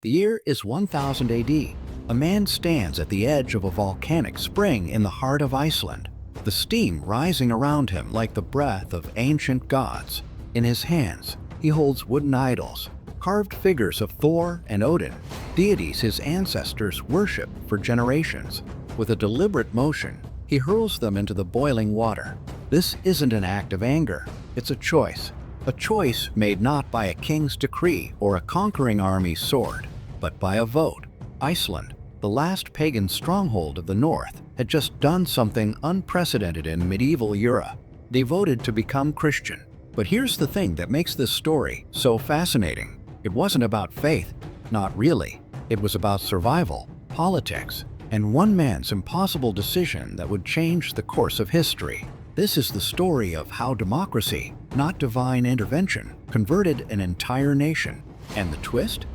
The year is 1000 AD. A man stands at the edge of a volcanic spring in the heart of Iceland, the steam rising around him like the breath of ancient gods. In his hands, he holds wooden idols, carved figures of Thor and Odin, deities his ancestors worshipped for generations. With a deliberate motion, he hurls them into the boiling water. This isn't an act of anger, it's a choice made not by a king's decree or a conquering army's sword, but by a vote. Iceland, the last pagan stronghold of the North, had just done something unprecedented in medieval Europe. They voted to become Christian. But here's the thing that makes this story so fascinating. It wasn't about faith, not really. It was about survival, politics, and one man's impossible decision that would change the course of history. This is the story of how democracy, not divine intervention, converted an entire nation. And the twist?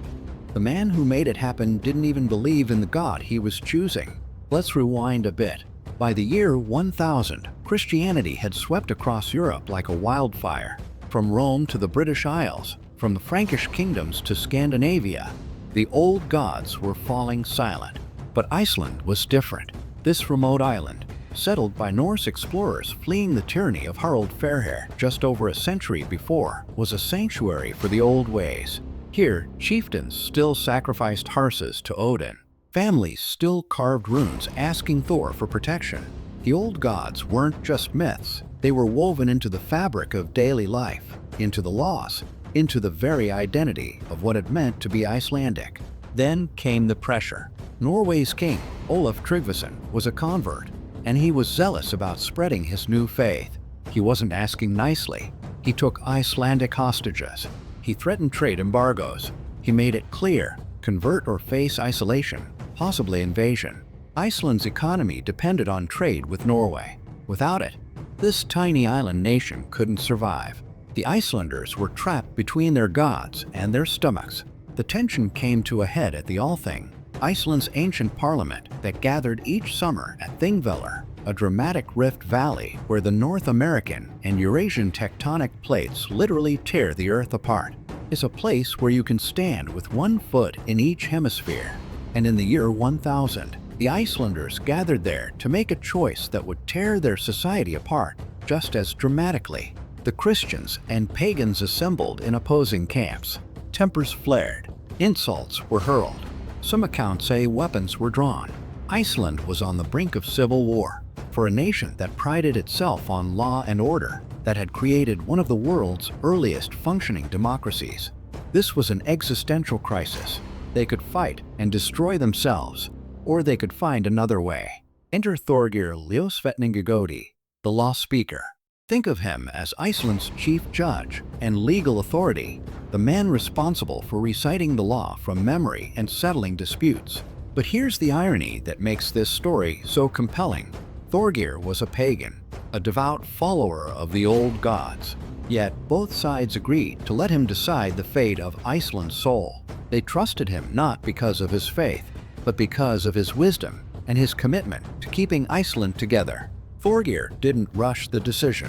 The man who made it happen didn't even believe in the God he was choosing. Let's rewind a bit. By the year 1000, Christianity had swept across Europe like a wildfire. From Rome to the British Isles, from the Frankish kingdoms to Scandinavia, the old gods were falling silent. But Iceland was different. This remote island, settled by Norse explorers fleeing the tyranny of Harald Fairhair just over a century before, was a sanctuary for the old ways. Here, chieftains still sacrificed horses to Odin. Families still carved runes asking Thor for protection. The old gods weren't just myths. They were woven into the fabric of daily life, into the laws, into the very identity of what it meant to be Icelandic. Then came the pressure. Norway's king, Olaf Tryggvason, was a convert, and he was zealous about spreading his new faith. He wasn't asking nicely. He took Icelandic hostages. He threatened trade embargoes. He made it clear, convert or face isolation, possibly invasion. Iceland's economy depended on trade with Norway. Without it, this tiny island nation couldn't survive. The Icelanders were trapped between their gods and their stomachs. The tension came to a head at the Althing, Iceland's ancient parliament that gathered each summer at Thingvellir, a dramatic rift valley where the North American and Eurasian tectonic plates literally tear the earth apart. It's a place where you can stand with one foot in each hemisphere. And in the year 1000, the Icelanders gathered there to make a choice that would tear their society apart just as dramatically. The Christians and pagans assembled in opposing camps. Tempers flared. Insults were hurled. Some accounts say weapons were drawn. Iceland was on the brink of civil war. For a nation that prided itself on law and order, that had created one of the world's earliest functioning democracies. This was an existential crisis. They could fight and destroy themselves, or they could find another way. Enter Thorgeir Ljósvetningagoði, the law speaker. Think of him as Iceland's chief judge and legal authority, the man responsible for reciting the law from memory and settling disputes. But here's the irony that makes this story so compelling. Thorgeir was a pagan, a devout follower of the old gods. Yet both sides agreed to let him decide the fate of Iceland's soul. They trusted him not because of his faith, but because of his wisdom and his commitment to keeping Iceland together. Thorgeir didn't rush the decision.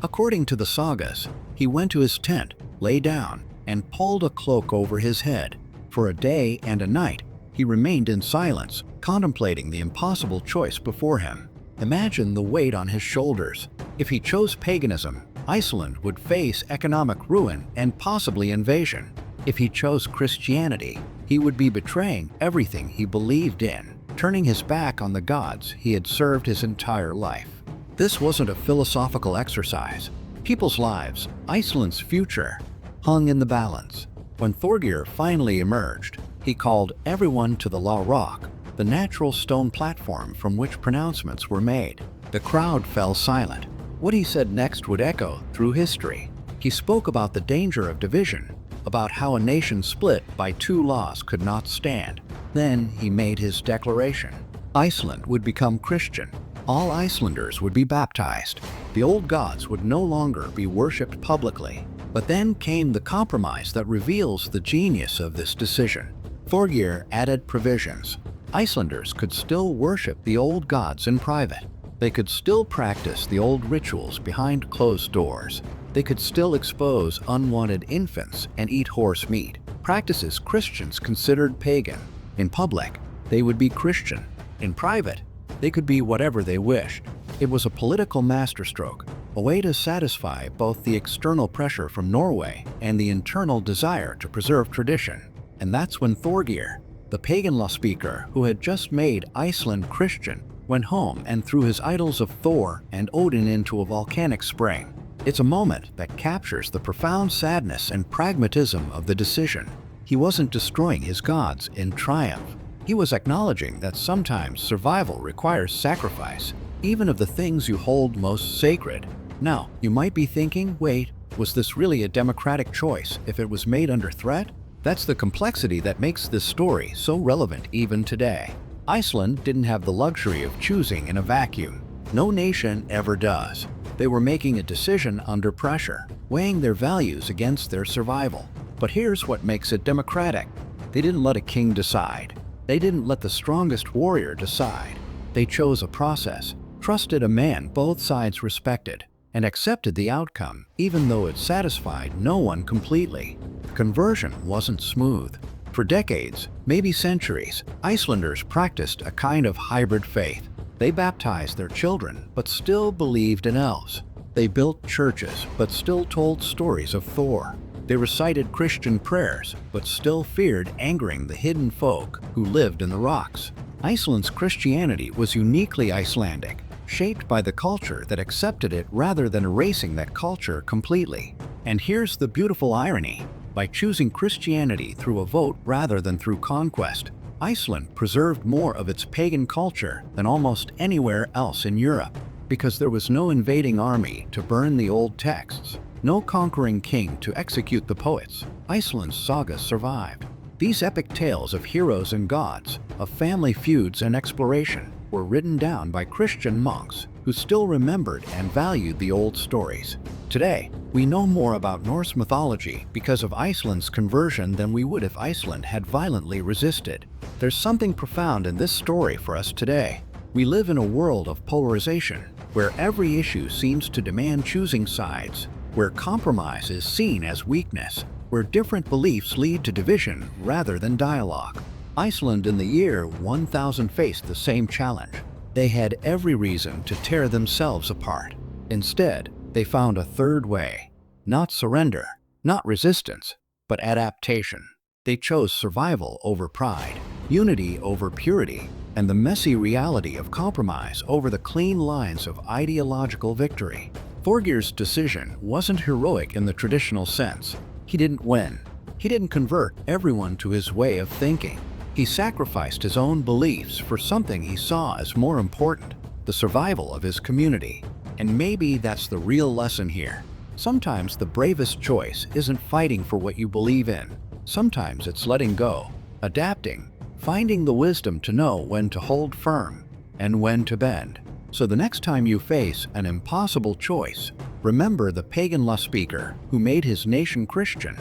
According to the sagas, he went to his tent, lay down, and pulled a cloak over his head. For a day and a night, he remained in silence, contemplating the impossible choice before him. Imagine the weight on his shoulders. If he chose paganism, Iceland would face economic ruin and possibly invasion. If he chose Christianity, he would be betraying everything he believed in, turning his back on the gods he had served his entire life. This wasn't a philosophical exercise. People's lives, Iceland's future, hung in the balance. When Thorgeir finally emerged, he called everyone to the Law Rock, the natural stone platform from which pronouncements were made. The crowd fell silent. What he said next would echo through history. He spoke about the danger of division, about how a nation split by two laws could not stand. Then he made his declaration. Iceland would become Christian. All Icelanders would be baptized. The old gods would no longer be worshipped publicly. But then came the compromise that reveals the genius of this decision. Thorgeir added provisions. Icelanders could still worship the old gods in private. They could still practice the old rituals behind closed doors. They could still expose unwanted infants and eat horse meat. practices Christians considered pagan. In public, they would be Christian. In private, they could be whatever they wished. It was a political masterstroke, a way to satisfy both the external pressure from Norway and the internal desire to preserve tradition. And that's when Thorgeir, the pagan law speaker who had just made Iceland Christian, went home and threw his idols of Thor and Odin into a volcanic spring. It's a moment that captures the profound sadness and pragmatism of the decision. He wasn't destroying his gods in triumph. He was acknowledging that sometimes survival requires sacrifice, even of the things you hold most sacred. Now, you might be thinking, wait, was this really a democratic choice if it was made under threat? That's the complexity that makes this story so relevant even today. Iceland didn't have the luxury of choosing in a vacuum. No nation ever does. They were making a decision under pressure, weighing their values against their survival. But here's what makes it democratic. They didn't let a king decide. They didn't let the strongest warrior decide. They chose a process, trusted a man both sides respected, and accepted the outcome, even though it satisfied no one completely. The conversion wasn't smooth. For decades, maybe centuries, Icelanders practiced a kind of hybrid faith. They baptized their children, but still believed in elves. They built churches, but still told stories of Thor. They recited Christian prayers, but still feared angering the hidden folk who lived in the rocks. Iceland's Christianity was uniquely Icelandic, shaped by the culture that accepted it rather than erasing that culture completely. And here's the beautiful irony. By choosing Christianity through a vote rather than through conquest, Iceland preserved more of its pagan culture than almost anywhere else in Europe, because there was no invading army to burn the old texts, no conquering king to execute the poets. Iceland's sagas survived. These epic tales of heroes and gods, of family feuds and exploration, were written down by Christian monks who still remembered and valued the old stories. Today, we know more about Norse mythology because of Iceland's conversion than we would if Iceland had violently resisted. There's something profound in this story for us today. We live in a world of polarization, where every issue seems to demand choosing sides, where compromise is seen as weakness, where different beliefs lead to division rather than dialogue. Iceland in the year 1000 faced the same challenge. They had every reason to tear themselves apart. Instead, they found a third way. Not surrender, not resistance, but adaptation. They chose survival over pride, unity over purity, and the messy reality of compromise over the clean lines of ideological victory. Thorgeir's decision wasn't heroic in the traditional sense. He didn't win. He didn't convert everyone to his way of thinking. He sacrificed his own beliefs for something he saw as more important, the survival of his community. And maybe that's the real lesson here. Sometimes the bravest choice isn't fighting for what you believe in. Sometimes it's letting go, adapting, finding the wisdom to know when to hold firm and when to bend. So the next time you face an impossible choice, remember the pagan law speaker who made his nation Christian,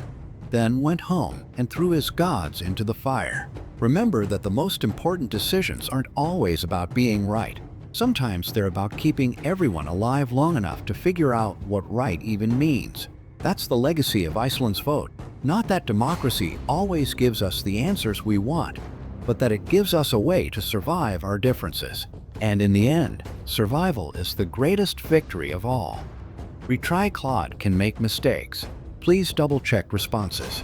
then went home and threw his gods into the fire. Remember that the most important decisions aren't always about being right. Sometimes they're about keeping everyone alive long enough to figure out what right even means. That's the legacy of Iceland's vote. Not that democracy always gives us the answers we want, but that it gives us a way to survive our differences. And in the end, survival is the greatest victory of all. Retry Claude can make mistakes. Please double-check responses.